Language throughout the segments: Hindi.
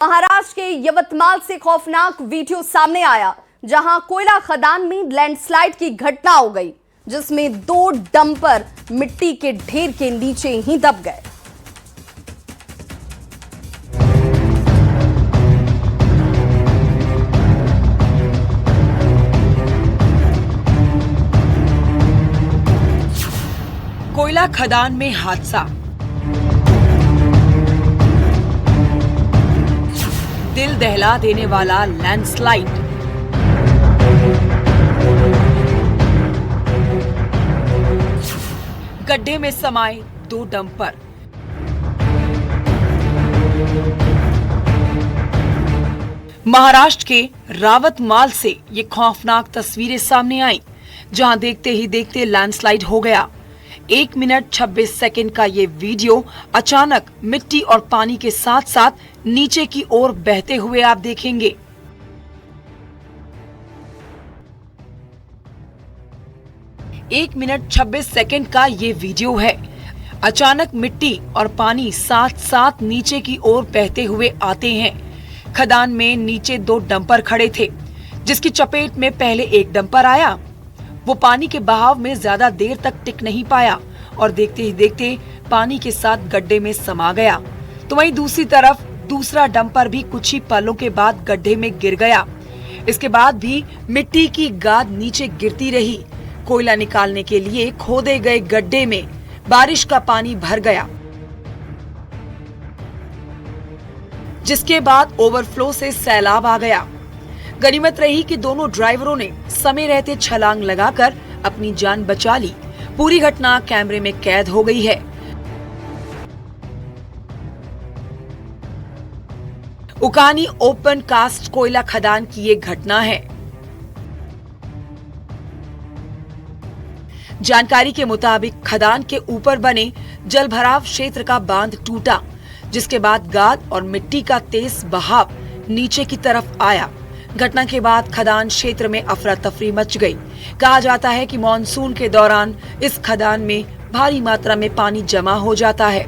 महाराष्ट्र के यवतमाल से खौफनाक वीडियो सामने आया, जहां कोयला खदान में लैंडस्लाइड की घटना हो गई, जिसमें 2 डंपर मिट्टी के ढेर के नीचे ही दब गए। कोयला खदान में हादसा, दिल दहला देने वाला लैंडस्लाइड। गड्ढे में समाये 2 डंपर। महाराष्ट्र के रावतमाल से ये खौफनाक तस्वीरें सामने आई, जहां देखते ही देखते लैंडस्लाइड हो गया। 1 मिनट 26 सेकंड का ये वीडियो अचानक मिट्टी और पानी के साथ साथ नीचे की ओर बहते हुए आप देखेंगे। एक मिनट 26 सेकंड का ये वीडियो है। अचानक मिट्टी और पानी साथ साथ नीचे की ओर बहते हुए आते हैं। खदान में नीचे 2 डंपर खड़े थे, जिसकी चपेट में पहले एक डंपर आया। वो पानी के बहाव में ज्यादा देर तक टिक नहीं पाया और देखते ही देखते पानी के साथ गड्ढे में समा गया। तो वहीं दूसरी तरफ दूसरा डंपर भी कुछ ही पलों के बाद गड्ढे में गिर गया। इसके बाद भी मिट्टी की गाद नीचे गिरती रही। कोयला निकालने के लिए खोदे गए गड्ढे में बारिश का पानी भर गया, जिसके बाद ओवरफ्लो से सैलाब आ गया। गनीमत रही कि दोनों ड्राइवरों ने समय रहते छलांग लगाकर अपनी जान बचा ली। पूरी घटना कैमरे में कैद हो गई है। उकानी ओपन कास्ट कोयला खदान की ये घटना है। जानकारी के मुताबिक खदान के ऊपर बने जलभराव क्षेत्र का बांध टूटा, जिसके बाद गाद और मिट्टी का तेज बहाव नीचे की तरफ आया। घटना के बाद खदान क्षेत्र में अफरा तफरी मच गई। कहा जाता है कि मानसून के दौरान इस खदान में भारी मात्रा में पानी जमा हो जाता है।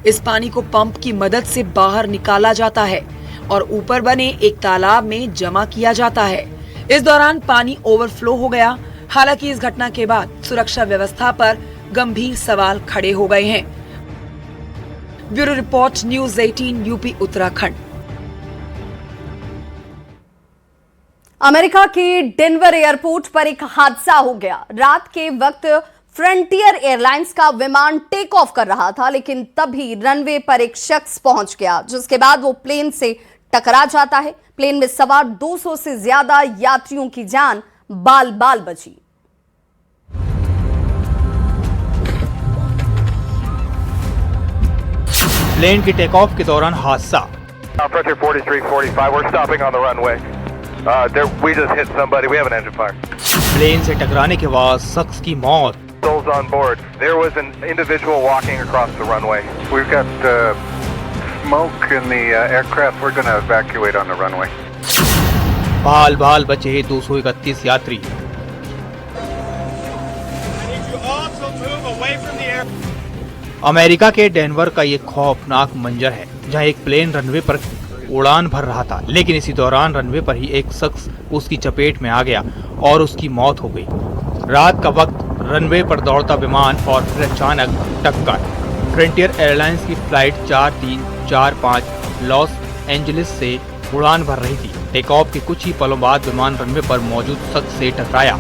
इस पानी को पंप की मदद से बाहर निकाला जाता है और ऊपर बने एक तालाब में जमा किया जाता है। इस दौरान पानी ओवरफ्लो हो गया। हालांकि इस घटना के बाद सुरक्षा व्यवस्था पर गंभीर सवाल खड़े हो गए हैं। Bureau report, news 18 UP Uttarakhand. America के डेनवर एयरपोर्ट पर एक हादसा हो गया। रात के वक्त फ्रंटियर एयरलाइंस का विमान टेक ऑफ कर रहा था, लेकिन तभी रनवे पर एक शख्स पहुंच गया, जिसके बाद वो प्लेन से टकरा जाता है। प्लेन में सवार 200 से ज्यादा यात्रियों की जान बाल बाल बची। प्लेन के टेक ऑफ के दौरान हादसा। Frontier 4345, we're stopping on the runway. We just hit somebody. We have an engine fire. Plane से टकराने के बाद शख्स की मौत। Souls on board. There was an individual walking across the runway. We've got smoke in the aircraft. We're going to evacuate on the runway. बाल बाल बचे 231 यात्री। अमेरिका के डेनवर का ये खौफनाक मंजर है, जहां एक प्लेन रनवे पर उड़ान भर रहा था, लेकिन इसी दौरान रनवे पर ही एक शख्स उसकी चपेट में आ गया और उसकी मौत हो गई। रात का वक्त रनवे पर दौड़ता विमान और फिर अचानक टक्कर। फ्रंटियर एयरलाइंस की फ्लाइट 4345 लॉस एंजलिस से उड़ान भर रही थी। टेक ऑफ के कुछ ही पलों बाद विमान रनवे पर मौजूद शख्स से टकराया।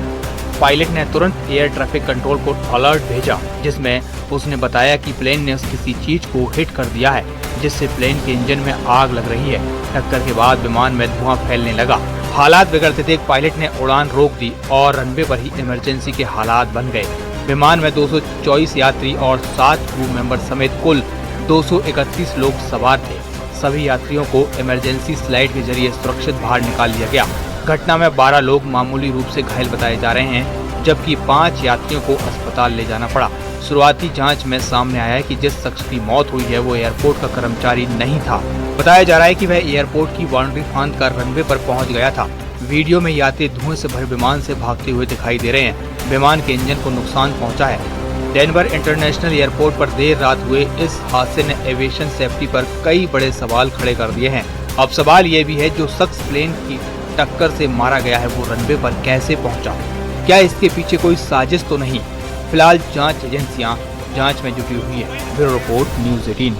पायलट ने तुरंत एयर ट्रैफिक कंट्रोल को अलर्ट भेजा, जिसमें उसने बताया कि प्लेन ने किसी चीज को हिट कर दिया है, जिससे प्लेन के इंजन में आग लग रही है। टक्कर के बाद विमान में धुआं फैलने लगा। हालात बिगड़ते देख पायलट ने उड़ान रोक दी और रनवे पर ही इमरजेंसी के हालात बन गए। विमान में 224 यात्री और 7 क्रू मेंबर समेत कुल 231 लोग सवार थे। सभी यात्रियों को इमरजेंसी स्लाइड के जरिए सुरक्षित बाहर निकाल लिया गया। घटना में 12 लोग मामूली रूप से घायल बताए जा रहे हैं, जबकि 5 यात्रियों को अस्पताल ले जाना पड़ा। शुरुआती जांच में सामने आया है कि जिस शख्स की मौत हुई है वो एयरपोर्ट का कर्मचारी नहीं था। बताया जा रहा है कि वह एयरपोर्ट की बाउंड्री फांद कर रनवे पर पहुंच गया था। वीडियो में यात्री धुएं से भरे विमान से भागते हुए दिखाई दे रहे हैं। विमान के इंजन को नुकसान पहुंचा है। डेनवर इंटरनेशनल एयरपोर्ट पर देर रात हुए इस हादसे ने एविएशन सेफ्टी पर कई बड़े सवाल खड़े कर दिए हैं। अब सवाल ये भी है, जो शख्स प्लेन की टक्कर से मारा गया है वो रनवे पर कैसे पहुंचा? क्या इसके पीछे कोई साजिश तो नहीं? फिलहाल जांच एजेंसियां जांच में जुटी हुई है। Bureau report, news 18।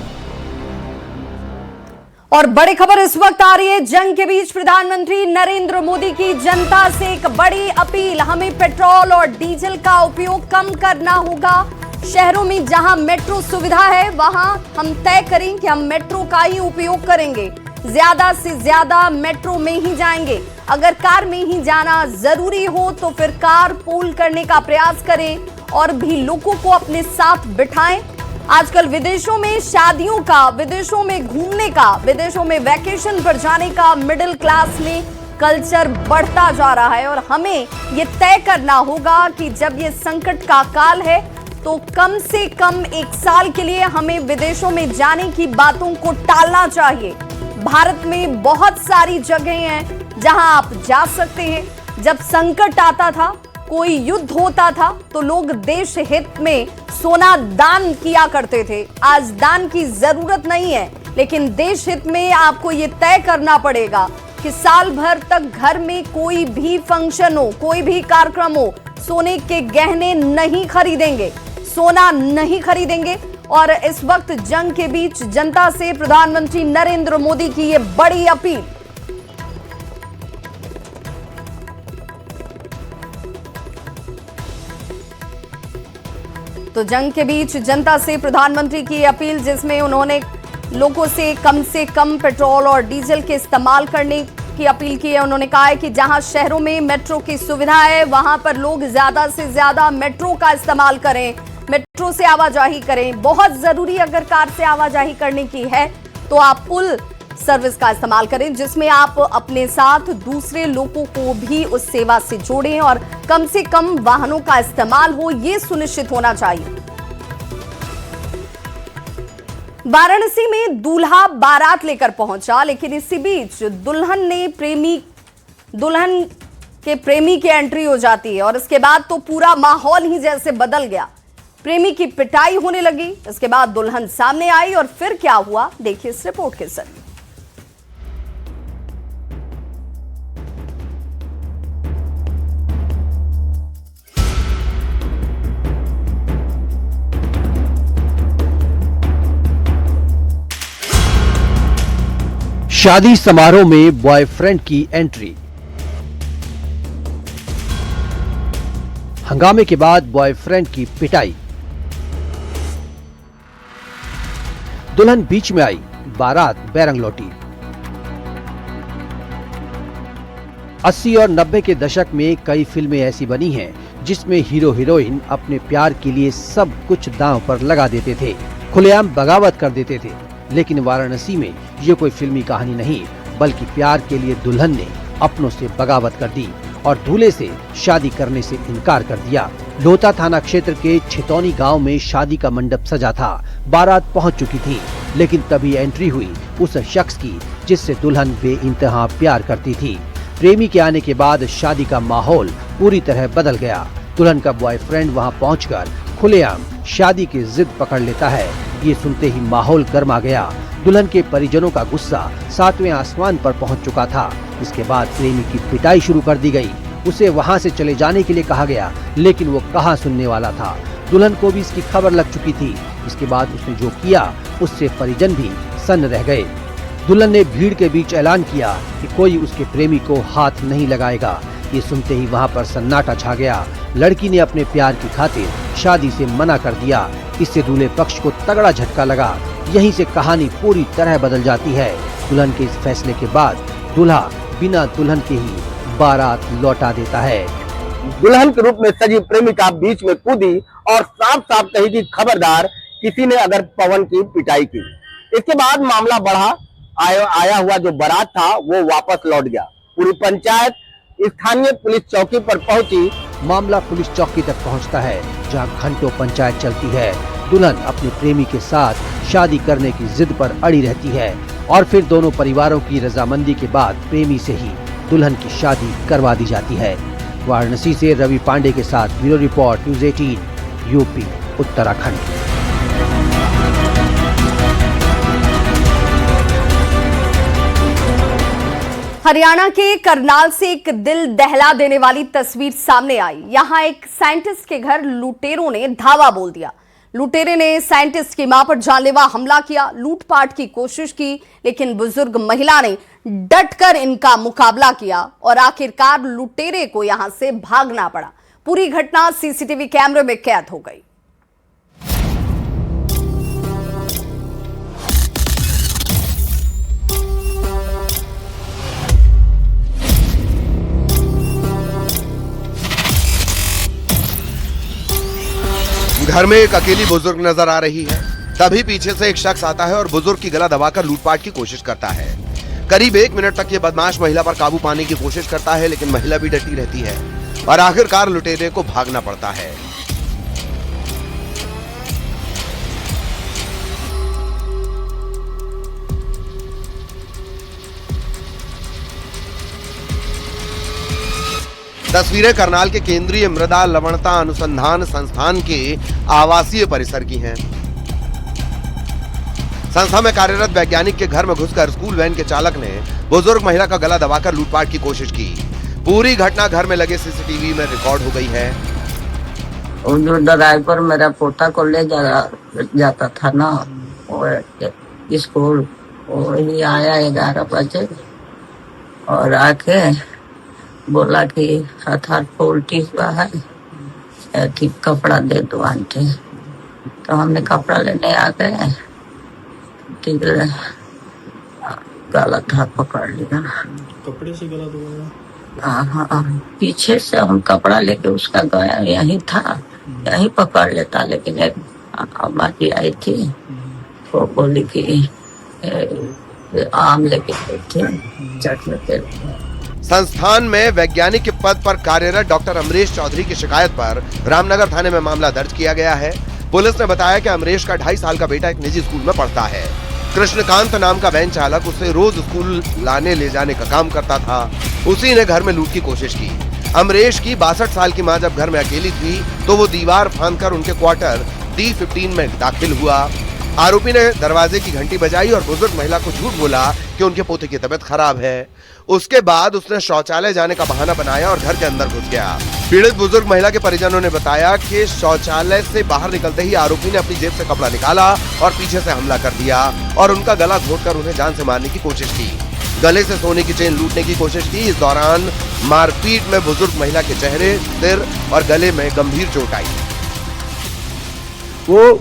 और बड़ी खबर इस वक्त आ रही है, जंग के बीच प्रधानमंत्री नरेंद्र मोदी की जनता से एक बड़ी अपील। हमें पेट्रोल और डीजल का उपयोग कम करना होगा। शहरों में जहां मेट्रो सुविधा है वहां हम तय करें कि हम मेट्रो का ही उपयोग करेंगे, ज्यादा से ज्यादा मेट्रो में ही जाएंगे। अगर कार में ही जाना जरूरी हो तो फिर कार पूल करने का प्रयास करें और भी लोगों को अपने साथ बिठाएं। आजकल विदेशों में शादियों का, विदेशों में घूमने का, विदेशों में वैकेशन पर जाने का मिडिल क्लास में कल्चर बढ़ता जा रहा है और हमें ये तय करना होगा कि जब ये संकट का काल है तो कम से कम 1 साल के लिए हमें विदेशों में जाने की बातों को टालना चाहिए। भारत में बहुत सारी जगहें हैं जहां आप जा सकते हैं। जब संकट आता था, कोई युद्ध होता था तो लोग देश हित में सोना दान किया करते थे। आज दान की जरूरत नहीं है, लेकिन देश हित में आपको ये तय करना पड़ेगा कि साल भर तक घर में कोई भी फंक्शन हो, कोई भी कार्यक्रम हो, सोने के गहने नहीं खरीदेंगे, सोना नहीं खरीदेंगे। और इस वक्त जंग के बीच जनता से प्रधानमंत्री नरेंद्र मोदी की ये बड़ी अपील। तो जंग के बीच जनता से प्रधानमंत्री की अपील, जिसमें उन्होंने लोगों से कम पेट्रोल और डीजल के इस्तेमाल करने की अपील की है। उन्होंने कहा है कि जहां शहरों में मेट्रो की सुविधा है वहां पर लोग ज्यादा से ज्यादा मेट्रो का इस्तेमाल करें, मेट्रो से आवाजाही करें। बहुत जरूरी अगर कार से आवाजाही करने की है तो आप पुल सर्विस का इस्तेमाल करें, जिसमें आप अपने साथ दूसरे लोगों को भी उस सेवा से जोड़ें और कम से कम वाहनों का इस्तेमाल हो, यह सुनिश्चित होना चाहिए। वाराणसी में दूल्हा बारात लेकर पहुंचा, लेकिन इसी बीच दुल्हन के प्रेमी की एंट्री हो जाती है और इसके बाद तो पूरा माहौल ही जैसे बदल गया। प्रेमी की पिटाई होने लगी, इसके बाद दुल्हन सामने आई और फिर क्या हुआ, देखिए इस रिपोर्ट के जरिए। शादी समारोह में बॉयफ्रेंड की एंट्री। हंगामे के बाद बॉयफ्रेंड की पिटाई। दुल्हन बीच में आई, बारात बैरंग लौटी। 80 और 90 के दशक में कई फिल्में ऐसी बनी हैं जिसमें हीरो हीरोइन अपने प्यार के लिए सब कुछ दांव पर लगा देते थे, खुलेआम बगावत कर देते थे। लेकिन वाराणसी में ये कोई फिल्मी कहानी नहीं, बल्कि प्यार के लिए दुल्हन ने अपनों से बगावत कर दी और दूल्हे से शादी करने से इनकार कर दिया। लोहता थाना क्षेत्र के छितौनी गांव में शादी का मंडप सजा था, बारात पहुंच चुकी थी, लेकिन तभी एंट्री हुई उस शख्स की जिससे दुल्हन बेइंतहा प्यार करती थी। प्रेमी के आने के बाद शादी का माहौल पूरी तरह बदल गया। दुल्हन का बॉयफ्रेंड वहां पहुंचकर खुलेआम शादी की जिद पकड़ लेता है। ये सुनते ही माहौल गर्मा गया। दुल्हन के परिजनों का गुस्सा 7वें आसमान पर पहुंच चुका था। इसके बाद प्रेमी की पिटाई शुरू कर दी गई। उसे वहां से चले जाने के लिए कहा गया, लेकिन वो कहां सुनने वाला था। दुल्हन को भी इसकी खबर लग चुकी थी। इसके बाद उसने जो किया उससे परिजन भी सन्न रह गए। दुल्हन ने भीड़ के बीच ऐलान किया कि कोई उसके प्रेमी को हाथ नहीं लगाएगा। ये सुनते ही वहां पर सन्नाटा छा गया। लड़की ने अपने प्यार की खातिर शादी से मना कर दिया। इससे दूल्हे पक्ष को तगड़ा झटका लगा। यहीं से कहानी पूरी तरह बदल जाती है। दुल्हन के इस फैसले के बाद दूल्हा बिना दुल्हन के ही बारात लौटा देता है। दुल्हन के रूप में सजी प्रेमिका बीच में कूदी और साफ साफ कही थी, खबरदार किसी ने अगर पवन की पिटाई की। इसके बाद मामला बढ़ा। आया हुआ जो बारात था वो वापस लौट गया। पूरी पंचायत स्थानीय पुलिस चौकी पर पहुंची। मामला पुलिस चौकी तक पहुंचता है, जहां घंटों पंचायत चलती है। दुल्हन अपने प्रेमी के साथ शादी करने की जिद पर अड़ी रहती है और फिर दोनों परिवारों की रजामंदी के बाद प्रेमी से ही दुल्हन की शादी करवा दी जाती है। वाराणसी से रवि पांडे के साथ bureau report, news 18, UP, Uttarakhand. Haryana के करनाल से एक दिल दहला देने वाली तस्वीर सामने आई। यहां एक साइंटिस्ट के घर लुटेरों ने धावा बोल दिया। लुटेरे ने साइंटिस्ट की मां पर जानलेवा हमला किया, लूटपाट की कोशिश की, लेकिन बुजुर्ग महिला ने डटकर इनका मुकाबला किया और आखिरकार लुटेरे को यहां से भागना पड़ा। पूरी घटना सीसीटीवी कैमरे में कैद हो गई। घर में एक अकेली बुजुर्ग नजर आ रही है। तभी पीछे से एक शख्स आता है और बुजुर्ग की गला दबाकर लूटपाट की कोशिश करता है। करीब 1 मिनट तक ये बदमाश महिला पर काबू पाने की कोशिश करता है, लेकिन महिला भी डटी रहती है और आखिरकार लुटेरे को भागना पड़ता है। तस्वीरें करनाल के केंद्रीय मृदा लवणता अनुसंधान संस्थान के आवासीय परिसर की हैं। संस्था में कार्यरत वैज्ञानिक के घर में घुसकर स्कूल वैन के चालक ने बुजुर्ग महिला का गला दबाकर लूटपाट की कोशिश की। पूरी घटना घर में लगे सीसीटीवी में रिकॉर्ड हो गई है। जो ड्राइवर मेरा पोता को ले जाता था ना स्कूल, वही आया 11 बजे और आके बोला कि हथार उल्टी हुआ है कि कपड़ा दे दो आंटी। तो हमने कपड़ा लेने आ गए, गला था पकड़ लिया। कपड़े से गला दबाया? हाँ, पीछे से हम कपड़ा लेके उसका गया, यही था, यही पकड़ लेता। लेकिन एक अम्मा जी आई थी, वो बोली कि आम लेके गए थे चटने के। संस्थान में वैज्ञानिक के पद पर कार्यरत डॉक्टर अमरीश चौधरी की शिकायत पर रामनगर थाने में मामला दर्ज किया गया है। पुलिस ने बताया कि अमरीश का 2.5 साल का बेटा एक निजी स्कूल में पढ़ता है। कृष्णकांत नाम का वैन चालक उसे रोज स्कूल लाने ले जाने का काम करता था। उसी ने घर में लूट की कोशिश की। अमरीश की 62 साल की मां जब घर में अकेली थी तो वो दीवार फांदकर उनके क्वार्टर D15 में दाखिल हुआ। आरोपी ने दरवाजे की घंटी बजाई और बुजुर्ग महिला को झूठ बोला कि उनके पोते की तबीयत खराब है। उसके बाद उसने शौचालय जाने का बहाना बनाया और घर के अंदर घुस गया। पीड़ित बुजुर्ग महिला के परिजनों ने बताया कि शौचालय से बाहर निकलते ही आरोपी ने अपनी जेब से कपड़ा निकाला और पीछे से हमला कर दिया और उनका गला घोंटकर उन्हें जान से मारने की कोशिश की। गले से सोने की चेन लूटने की कोशिश की। इस दौरान मारपीट में बुजुर्ग महिला के चेहरे, सिर और गले में गंभीर चोट आई। वो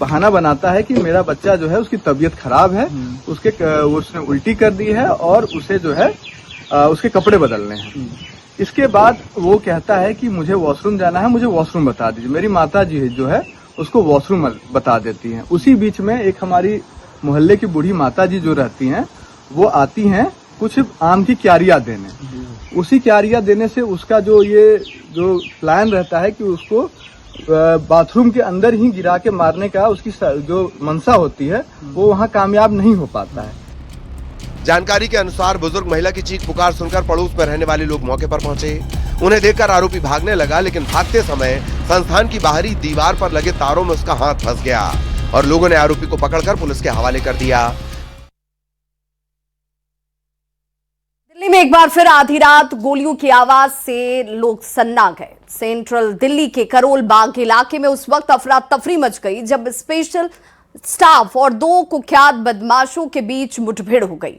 बहाना बनाता है कि मेरा बच्चा जो है उसकी तबीयत खराब है, उसने उल्टी कर दी है और उसे जो है उसके कपड़े बदलने हैं। इसके बाद वो कहता है कि मुझे वॉशरूम जाना है, मुझे वॉशरूम बता दीजिए। मेरी माता जी जो है उसको वॉशरूम बता देती हैं। उसी बीच में एक हमारी मोहल्ले की बूढ़ी माता जी जो रहती हैं वो आती हैं कुछ आम की क्यारियां देने। उसी क्यारियां देने से उसका जो प्लान रहता है कि उसको बाथरूम के अंदर ही गिरा के मारने का उसकी जो मंशा होती है वो वहां कामयाब नहीं हो पाता है। जानकारी के अनुसार बुजुर्ग महिला की चीख पुकार सुनकर पड़ोस में रहने वाले लोग मौके पर पहुंचे। उन्हें देखकर आरोपी भागने लगा, लेकिन भागते समय संस्थान की बाहरी दीवार पर लगे तारों में उसका हाथ फंस गया और लोगों ने आरोपी को पकड़कर पुलिस के हवाले कर दिया। दिल्ली में एक बार फिर आधी रात गोलियों की आवाज से लोग सन्ना गए। सेंट्रल दिल्ली के करोल बाग इलाके में उस वक्त अफरा तफरी मच गई जब स्पेशल स्टाफ और 2 कुख्यात बदमाशों के बीच मुठभेड़ हो गई।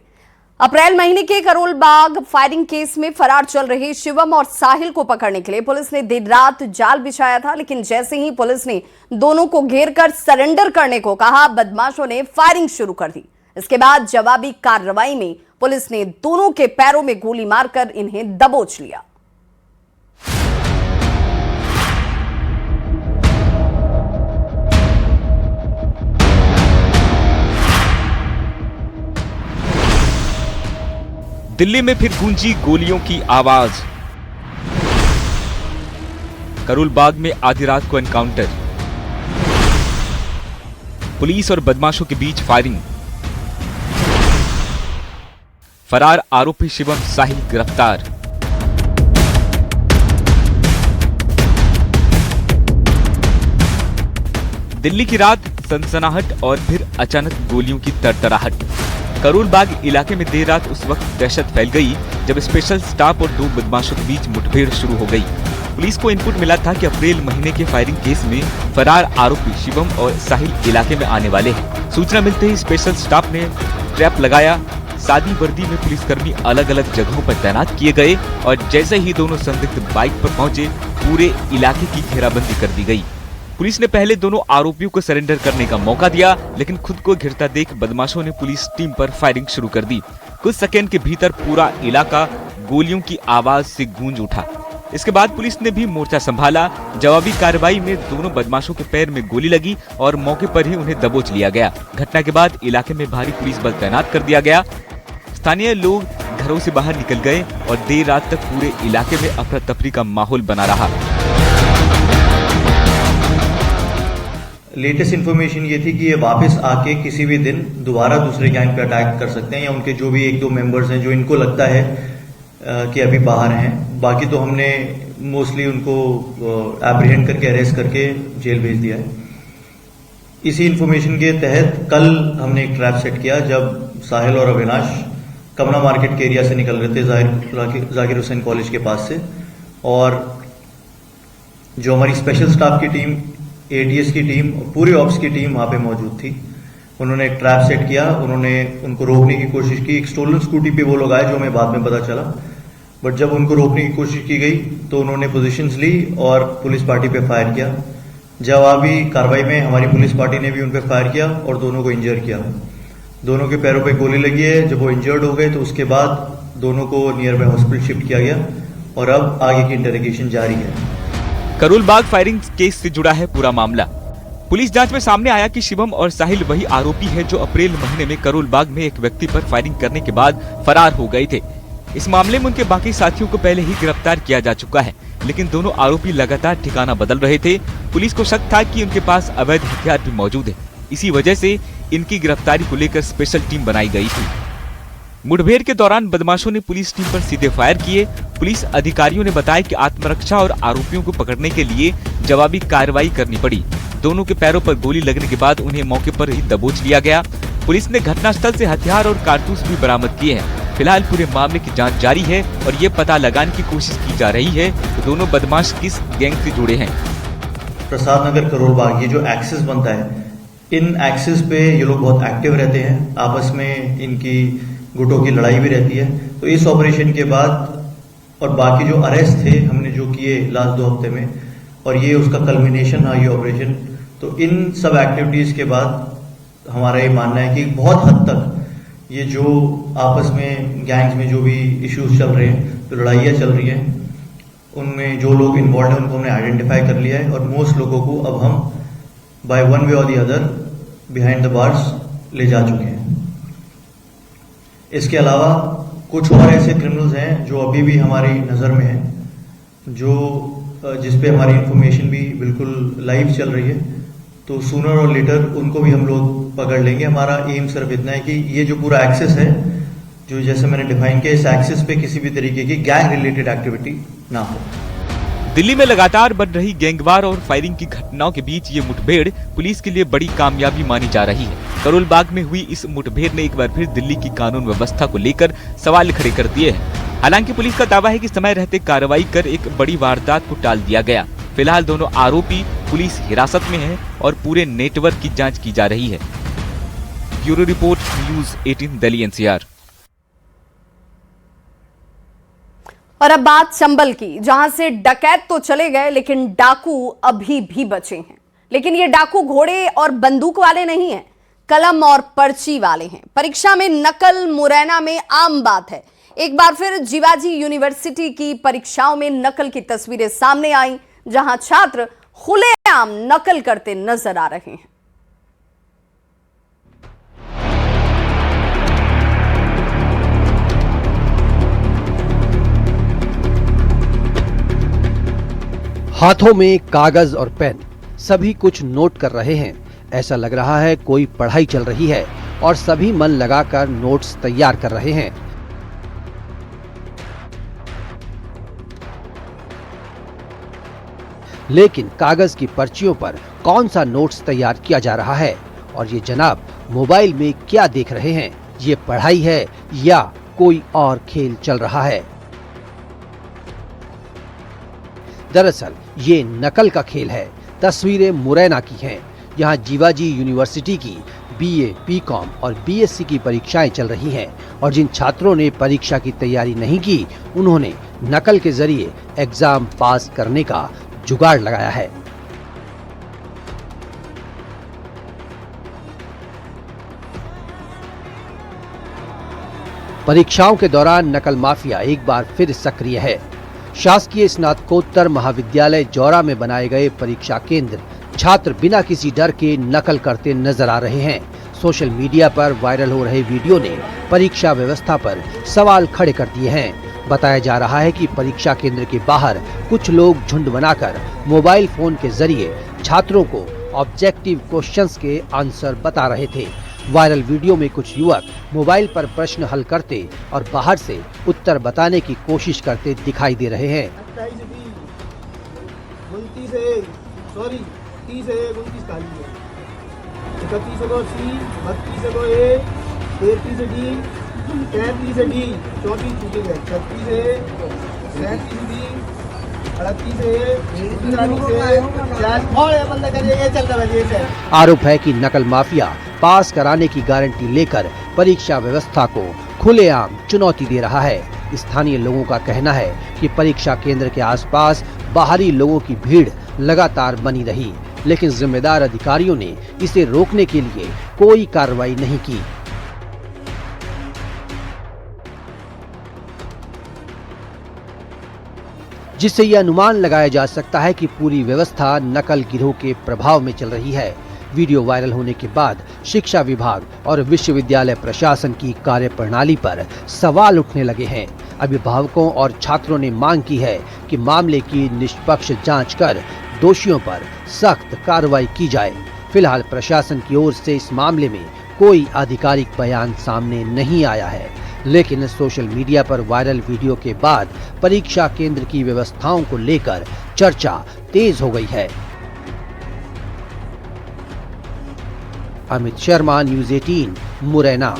अप्रैल महीने के करोल बाग फायरिंग केस में फरार चल रहे शिवम और साहिल को पकड़ने के लिए पुलिस ने देर रात जाल बिछाया था, लेकिन जैसे ही पुलिस ने दोनों को घेरकर सरेंडर करने को कहा, बदमाशों ने फायरिंग शुरू कर दी। इसके बाद जवाबी कार्रवाई में पुलिस ने दोनों के पैरों में गोली मारकर इन्हें दबोच लिया। दिल्ली में फिर गूंजी गोलियों की आवाज। करोल बाग में आधी रात को एनकाउंटर, पुलिस और बदमाशों के बीच फायरिंग, फरार आरोपी शिवम साहिल गिरफ्तार। दिल्ली की रात, सनसनाहट और फिर अचानक गोलियों की तरतराहट। करोल बाग इलाके में देर रात उस वक्त दहशत फैल गई जब स्पेशल स्टाफ और 2 बदमाशों के बीच मुठभेड़ शुरू हो गई। पुलिस को इनपुट मिला था कि अप्रैल महीने के फायरिंग केस में फरार आरोपी शिवम और साहिल इलाके में आने वाले हैं। सूचना मिलते ही स्पेशल स्टाफ ने ट्रैप लगाया। सादी वर्दी में पुलिसकर्मी अलग अलग जगहों पर तैनात किए गए और जैसे ही दोनों संदिग्ध बाइक पर पहुंचे, पूरे इलाके की घेराबंदी कर दी गई। पुलिस ने पहले दोनों आरोपियों को सरेंडर करने का मौका दिया, लेकिन खुद को घिरता देख बदमाशों ने पुलिस टीम पर फायरिंग शुरू कर दी। कुछ सेकेंड के भीतर पूरा इलाका गोलियों की आवाज से गूंज उठा। इसके बाद पुलिस ने भी मोर्चा संभाला। जवाबी कार्रवाई में दोनों बदमाशों के पैर में गोली लगी और मौके पर ही उन्हें दबोच लिया गया। घटना के बाद इलाके में भारी पुलिस बल तैनात कर दिया गया। स्थानीय लोग घरों से बाहर निकल गए और देर रात तक पूरे इलाके में अफरा तफरी का माहौल बना रहा। लेटेस्ट इन्फॉर्मेशन ये थी कि ये वापस आके किसी भी दिन दोबारा दूसरे गैंग पे अटैक कर सकते हैं, या उनके जो भी 1-2 मेंबर्स हैं जो इनको लगता है कि अभी बाहर हैं। बाकी तो हमने मोस्टली उनको एप्रीहेंड करके अरेस्ट करके जेल भेज दिया है। इसी इन्फॉर्मेशन के तहत कल हमने एक ट्रैप सेट किया जब साहिल और अविनाश कमला मार्केट के एरिया से निकल रहे थे जाकिर हुसैन कॉलेज के पास से, और जो हमारी स्पेशल स्टाफ की टीम, एटीएस की टीम, पूरी ऑप्स की टीम वहां पे मौजूद थी। उन्होंने एक ट्रैप सेट किया, उन्होंने उनको रोकने की कोशिश की। एक स्टोलन स्कूटी पे वो लोग आए जो हमें बाद में पता चला, बट जब उनको रोकने की कोशिश की गई तो उन्होंने पोजीशंस ली और पुलिस पार्टी पे फायर किया। जवाबी कार्रवाई में हमारी पुलिस पार्टी ने भी उन पर फायर किया और दोनों को इंजर किया। दोनों के पैरों पे गोली लगी है। जब वो इंजर्ड हो गए तो उसके बाद दोनों को नियर बाय हॉस्पिटल शिफ्ट किया गया और अब आगे की इंटरोगेशन जारी है। करोल बाग फायरिंग केस से जुड़ा है पूरा मामला। पुलिस जांच में सामने आया कि शिवम और साहिल वही आरोपी है जो अप्रैल महीने में करोल बाग में एक व्यक्ति पर फायरिंग करने के बाद फरार हो गए थे। इस मामले में उनके बाकी साथियों को पहले ही गिरफ्तार किया जा चुका है, लेकिन दोनों आरोपी लगातार ठिकाना बदल रहे थे। पुलिस को शक था कि उनके पास अवैध हथियार भी मौजूद है। इसी वजह से इनकी गिरफ्तारी को लेकर स्पेशल टीम बनाई गई थी। मुठभेड़ के दौरान बदमाशों ने पुलिस टीम पर सीधे फायर किए। पुलिस अधिकारियों ने बताया कि आत्मरक्षा और आरोपियों को पकड़ने के लिए जवाबी कार्रवाई करनी पड़ी। दोनों के पैरों पर गोली लगने के बाद उन्हें मौके पर ही दबोच लिया गया। पुलिस ने घटनास्थल से हथियार और कारतूस भी बरामद किए हैं। फिलहाल पूरे मामले की जांच जारी है और ये पता लगाने की कोशिश की जा रही है कि दोनों बदमाश किस गैंग से जुड़े हैं। प्रसाद नगर करोल बाग ये जो एक्सेस बनता है, इन एक्सेस पे ये लोग बहुत एक्टिव रहते हैं। आपस में इनकी गुटों की लड़ाई भी रहती है। तो इस ऑपरेशन के बाद और बाकी जो अरेस्ट थे हमने जो किए लास्ट 2 हफ्ते में, और ये उसका कल्मिनेशन था ये ऑपरेशन, तो इन सब एक्टिविटीज के बाद हमारा ये मानना है कि बहुत हद तक ये जो आपस में गैंग्स में जो भी इश्यूज चल रहे हैं, जो लड़ाइयाँ चल रही हैं, उनमें जो लोग इन्वॉल्व हैं उनको हमने आइडेंटिफाई कर लिया है और मोस्ट लोगों को अब हम बाय वन वे और the other behind the bars ले जा चुके हैं। इसके अलावा कुछ और ऐसे क्रिमिनल्स हैं जो अभी भी हमारी नज़र में हैं, जो जिस पे हमारी इंफॉर्मेशन भी बिल्कुल लाइव चल रही है। तो सूनर और लेटर उनको भी हम लोग पकड़ लेंगे। हमारा एम सिर्फ इतना है कि ये जो पूरा एक्सेस है, जो जैसे मैंने डिफाइन किया, इस एक्सेस पे किसी भी तरीके की गैंग रिलेटेड एक्टिविटी ना हो। दिल्ली में लगातार बढ़ रही गैंगवार और फायरिंग की घटनाओं के बीच ये मुठभेड़ पुलिस के लिए बड़ी कामयाबी मानी जा रही है। करोल बाग में हुई इस मुठभेड़ ने एक बार फिर दिल्ली की कानून व्यवस्था को लेकर सवाल खड़े कर दिए हैं। हालांकि पुलिस का दावा है कि समय रहते कार्रवाई कर एक बड़ी वारदात को टाल दिया गया। फिलहाल दोनों आरोपी पुलिस हिरासत में हैं और पूरे नेटवर्क की जांच की जा रही है। Bureau report, news 18 Delhi NCR. और अब बात चंबल की, जहां से डकैत तो चले गए लेकिन डाकू अभी भी बचे हैं। लेकिन ये डाकू घोड़े और बंदूक वाले नहीं हैं, कलम और पर्ची वाले हैं। परीक्षा में नकल मुरैना में आम बात है। एक बार फिर जीवाजी यूनिवर्सिटी की परीक्षाओं में नकल की तस्वीरें सामने आई, जहां छात्र खुलेआम नकल करते नजर आ रहे हैं। हाथों में कागज और पेन, सभी कुछ नोट कर रहे हैं। ऐसा लग रहा है कोई पढ़ाई चल रही है और सभी मन लगाकर नोट्स तैयार कर रहे हैं। लेकिन कागज की पर्चियों पर कौन सा नोट्स तैयार किया जा रहा है और ये जनाब मोबाइल में क्या देख रहे हैं, ये पढ़ाई है या कोई और खेल चल रहा है। दरअसल ये नकल का खेल है। तस्वीरें मुरैना की हैं। यहाँ जीवाजी यूनिवर्सिटी की बीए, बीकॉम और बीएससी की परीक्षाएं चल रही हैं और जिन छात्रों ने परीक्षा की तैयारी नहीं की, उन्होंने नकल के जरिए एग्जाम पास करने का जुगाड़ लगाया है। परीक्षाओं के दौरान नकल माफिया एक बार फिर सक्रिय है। शासकीय स्नातकोत्तर महाविद्यालय जौरा में बनाए गए परीक्षा केंद्र छात्र बिना किसी डर के नकल करते नजर आ रहे हैं। सोशल मीडिया पर वायरल हो रहे वीडियो ने परीक्षा व्यवस्था पर सवाल खड़े कर दिए हैं। बताया जा रहा है कि परीक्षा केंद्र के बाहर कुछ लोग झुंड बनाकर मोबाइल फोन के जरिए छात्रों को ऑब्जेक्टिव क्वेश्चंस के आंसर बता रहे थे। वायरल वीडियो में कुछ युवक मोबाइल पर प्रश्न हल करते और बाहर से उत्तर बताने की कोशिश करते दिखाई दे रहे हैं। आरोप है कि नकल माफिया पास कराने की गारंटी लेकर परीक्षा व्यवस्था को खुलेआम चुनौती दे रहा है। स्थानीय लोगों का कहना है कि परीक्षा केंद्र के आसपास बाहरी लोगों की भीड़ लगातार बनी रही, लेकिन जिम्मेदार अधिकारियों ने इसे रोकने के लिए कोई कार्रवाई नहीं की। जिससे यह अनुमान लगाया जा सकता है कि पूरी व्यवस्था नकल गिरोह के प्रभाव में चल रही है। वीडियो वायरल होने के बाद शिक्षा विभाग और विश्वविद्यालय प्रशासन की कार्यप्रणाली पर सवाल उठने लगे हैं। अभिभावकों और छात्रों ने मांग की है कि मामले की निष्पक्ष जांच कर दोषियों पर सख्त कार्रवाई की जाए। फिलहाल प्रशासन की ओर से इस मामले में कोई आधिकारिक बयान सामने नहीं आया है, लेकिन सोशल मीडिया पर वायरल वीडियो के बाद परीक्षा केंद्र की व्यवस्थाओं को लेकर चर्चा तेज हो गई है। अमित शर्मा, न्यूज़ 18, मुरैना।